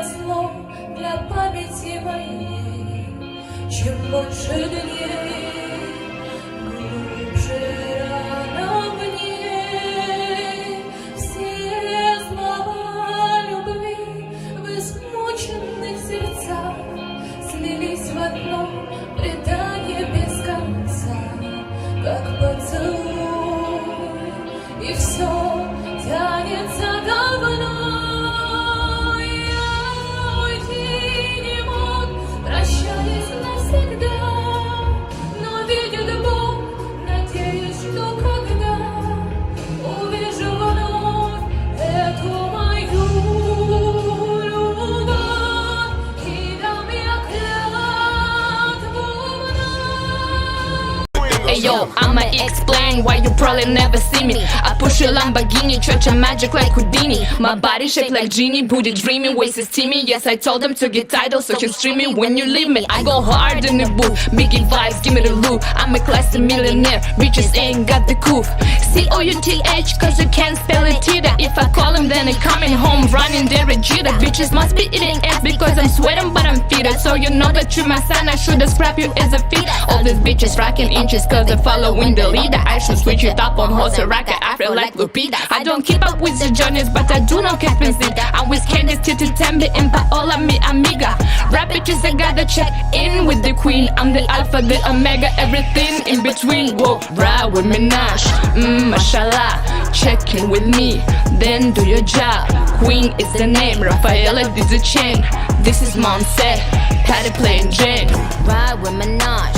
росло для памяти моей. Чем больше дней, глубже рана в ней. Все слова любви в измученных сердцах слились в одно предание без конца, как поцелуй, и все тянется давно. Я уйти не мог, прощались навсегда, но видит Бог, надеюсь, что когда увижу вновь эту мою любовь, и дам я клятву вновь. Hey yo, I'ma explain why you probably never see me. I push a Lamborghini, church of magic like Houdini. My body shaped like genie, booty dreaming, waist is teamy. Yes, I told them to get titles, so can stream me when you leave me. I go hard in the booth, biggie vibes, give me the loot. I'm a classy millionaire, bitches ain't got the couth. C-O-U-T-H, cause you can't spell it either. If I call him, then they coming home, running their Regita. Bitches must be eating ass because I'm sweating, but I'm fitted. So you know that you my son, I should've scrapped you as a fit. All these bitches rocking inches cause they're following the leader. I should switch it up on horse and rocket, I feel like Lupita. I don't keep up with the journeys, but I do know Captain. I'm with Candice, Titi, Tembe, and Paola, mi amiga. Rap bitches, I gotta check in with the queen. I'm the alpha, the omega, everything in between. Whoa, ride with Minaj, mashallah. Check in with me, then do your job. Queen is the name, Rafaela is the chain. This is Monse, Patty playing Jane. Ride with Minaj.